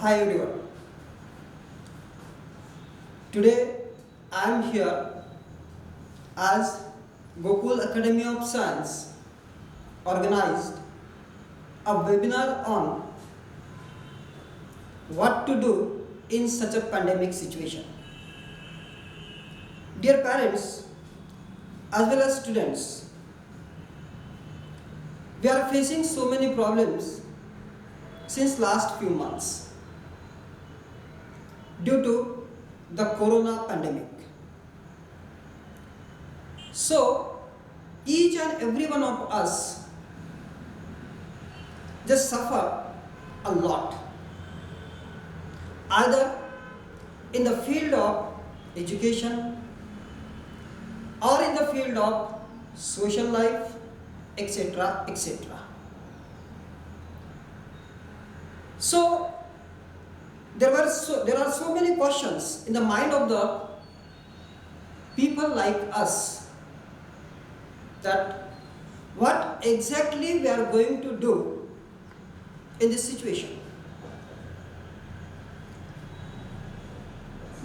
Hi everyone. Today I am here as Gokul Academy of Science organized a webinar on what to do in such a pandemic situation. Dear parents as well as students, we are facing so many problems since last few months due to the corona pandemic. So each and every one of us just suffer a lot, either in the field of education or in the field of social life, etc., etc. So there are so many questions in the mind of the people like us, that what exactly we are going to do in this situation.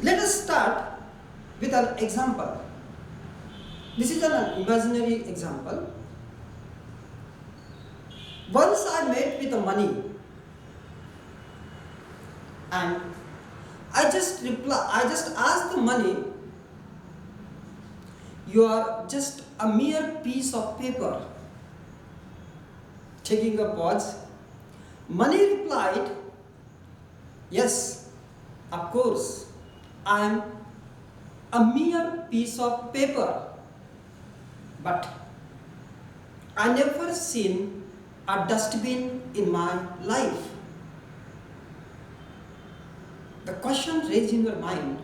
Let us start with an example. This is an imaginary example. Once I met with the money and I just asked the money, you are just a mere piece of paper. Taking a pause, money replied, yes, of course, I am a mere piece of paper, but I never seen a dustbin in my life. The question raised in your mind,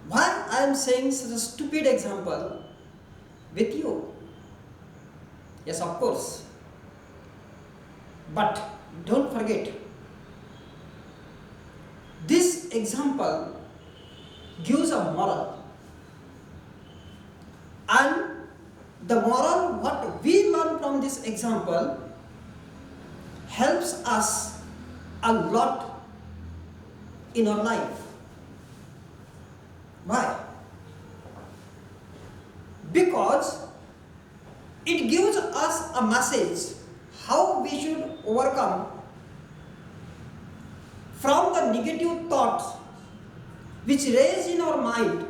why I am saying such a stupid example with you? Yes, of course. But don't forget, this example gives a moral. And the moral, what we learn from this example, helps us a lot in our life. Why? Because it gives us a message how we should overcome from the negative thoughts which raise in our mind.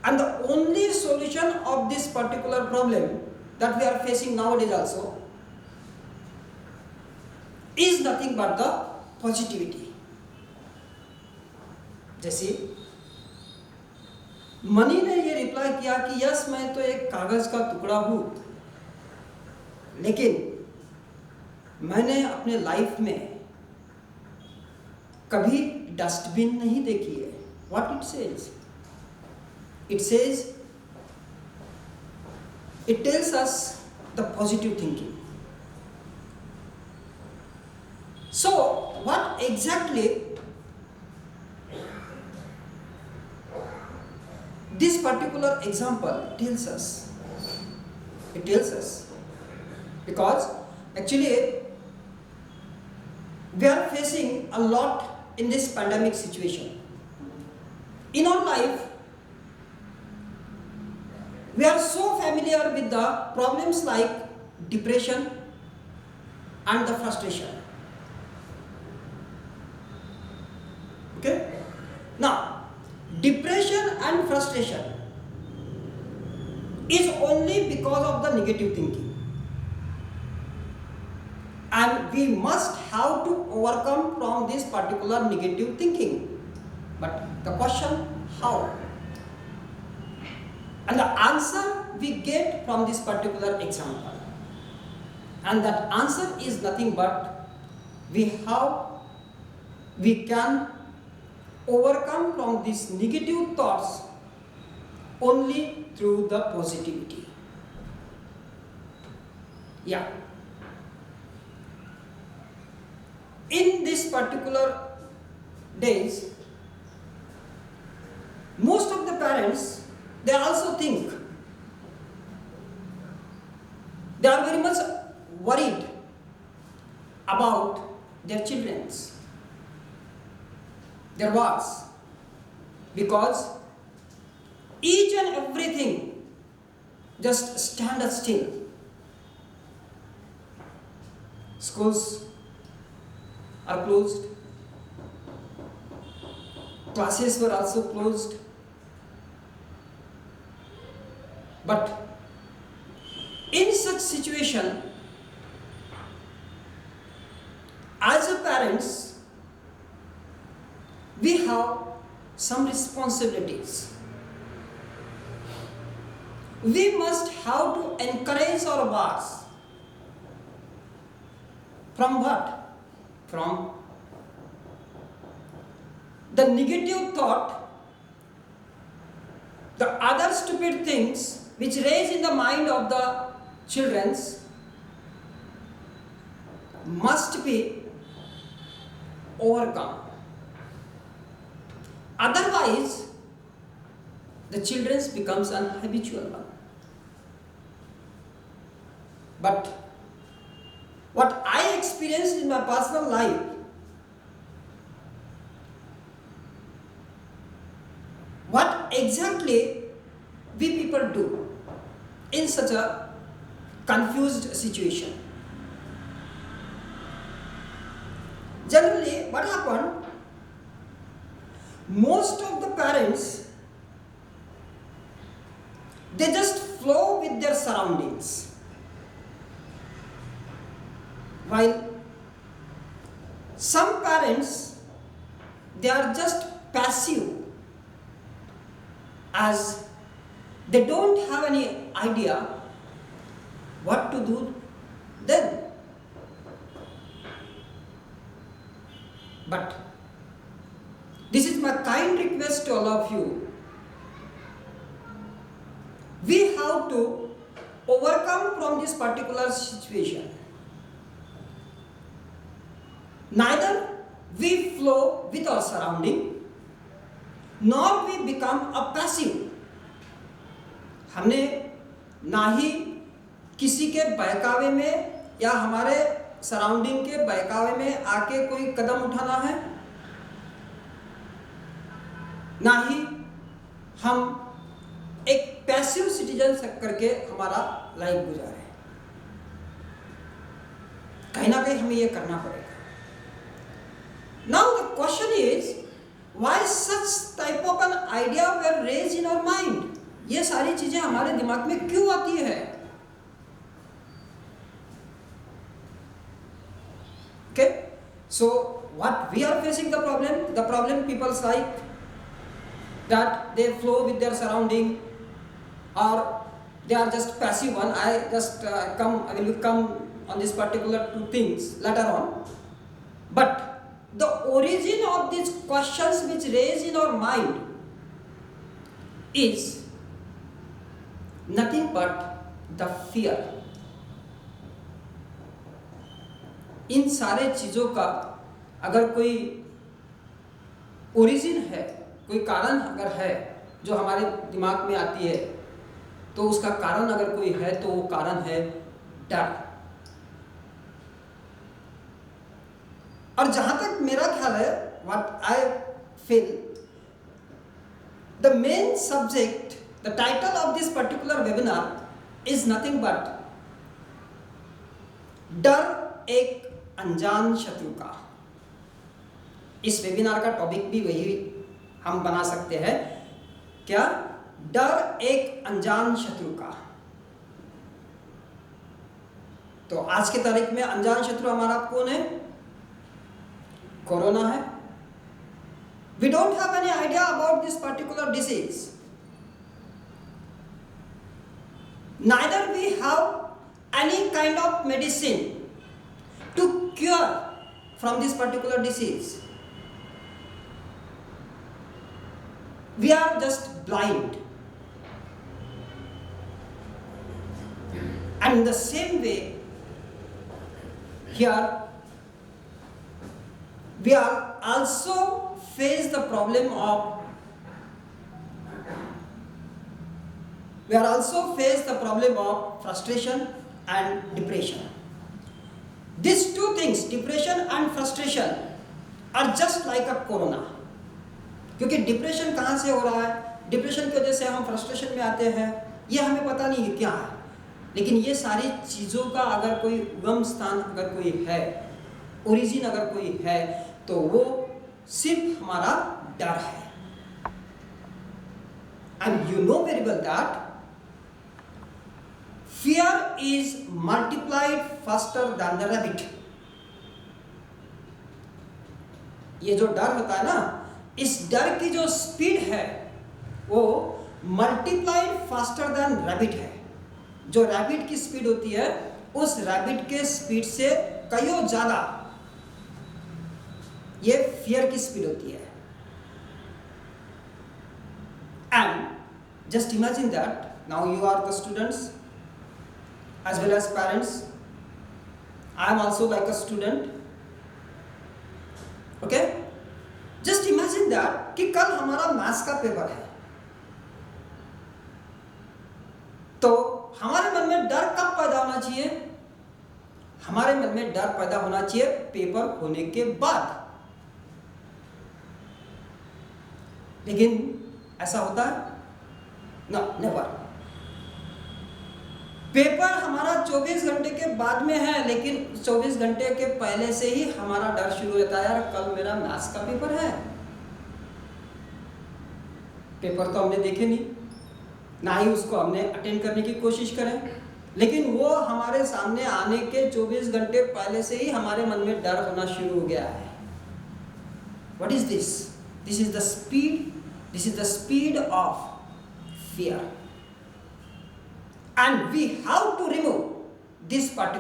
And the only solution of this particular problem that we are facing nowadays also is nothing but the positivity. जैसे money ने ये reply किया कि yes, मैं तो एक कागज का टुकड़ा हूं, लेकिन मैंने अपने लाइफ में कभी डस्टबिन नहीं देखी है. What it says? It says, it tells us the positive thinking. So, what exactly this particular example tells us? It tells us because actually we are facing a lot in this pandemic situation. In our life, we are so familiar with the problems like depression and the frustration. Okay? Now, depression and frustration is only because of the negative thinking. And we must have to overcome from this particular negative thinking. But the question, how? And the answer we get from this particular example. And that answer is nothing but we can overcome from these negative thoughts only through the positivity. Yeah. In this particular days, most of the parents, they also think, they are very much worried about their children's, their wards, because each and everything just stand still. Schools are closed, classes were also closed, but in such situation, as a parents, we have some responsibilities. We must have to encourage our wards. From what? From the negative thought, the other stupid things which raise in the mind of the children must be overcome. Otherwise, the children becomes an habitual one. But what I experienced in my personal life, what exactly we people do in such a confused situation. Generally, what happened? Most of the parents, they just flow with their surroundings, while some parents, they are just passive, as they don't have any idea what to do then. But this is my kind request to all of you. We have to overcome from this particular situation. Neither we flow with our surrounding, nor we become a passive. हमने ना ही किसी के बहकावे में या हमारे surrounding के बहकावे में आके कोई कदम उठाना है, ना ही हम एक पैसिव सिटीजन करके हमारा लाइफ गुजारे. कहीं ना कहीं हमें ये करना पड़ेगा. Now the question is, why such type of an idea were raised in our mind? ये सारी चीजें हमारे दिमाग में क्यों आती है? Okay, so what we are facing the problem people's like that they flow with their surrounding, or they are just passive one. I will come on this particular two things later on. But the origin of these questions which raise in our mind is nothing but the fear. इन सारे चीज़ों का अगर कोई origin है, कोई कारण अगर है जो हमारे दिमाग में आती है, तो उसका कारण अगर कोई है तो वो कारण है डर. और जहां तक मेरा ख्याल है, what I feel, the main subject, the title of this particular webinar is nothing but डर एक अनजान शत्रु का. इस वेबिनार का टॉपिक भी वही हम बना सकते हैं. क्या? डर एक अनजान शत्रु का. तो आज की तारीख में अनजान शत्रु हमारा कौन है? कोरोना है. We don't have any idea about this particular disease. Neither we have any kind of medicine to cure from this particular disease. We are just blind. And in the same way, here we are also face the problem of frustration and depression. These two things, depression and frustration, are just like a corona. क्योंकि डिप्रेशन कहाँ से हो रहा है, depression की वजह से हम फ्रस्ट्रेशन में आते हैं, ये हमें पता नहीं है क्या है, लेकिन ये सारी चीज़ों का अगर कोई उगम स्थान अगर कोई है, ओरिजिन अगर कोई है, तो वो सिर्फ हमारा डर है। And you know very well that fear is multiplied faster than the rabbit। ये जो डर होता है ना, इस डर की जो स्पीड है वो मल्टीप्लाइड फास्टर देन रैबिट है। जो रैबिट की स्पीड होती है, उस रैबिट के स्पीड से कईयों ज्यादा ये फियर की स्पीड होती है। And just imagine that now you are the students as well as parents. I am also like a student. Okay? Just imagine that कि कल हमारा मैथ्स का पेपर है, तो हमारे मन में डर कब पैदा होना चाहिए? हमारे मन में डर पैदा होना चाहिए पेपर होने के बाद। लेकिन ऐसा होता है? No, never। पेपर हमारा 24 घंटे के बाद में है, लेकिन 24 घंटे के पहले से ही हमारा डर शुरू होता है, यार कल मेरा मैथ्स का पेपर है। पेपर तो हमने देखे नहीं, ना ही उसको हमने अटेंड करने की कोशिश करें, लेकिन वो हमारे सामने आने के 24 घंटे पहले से ही हमारे मन में डर होना शुरू हो गया है। What is this? This is the speed. This is the speed of fear. And we have to remove this particular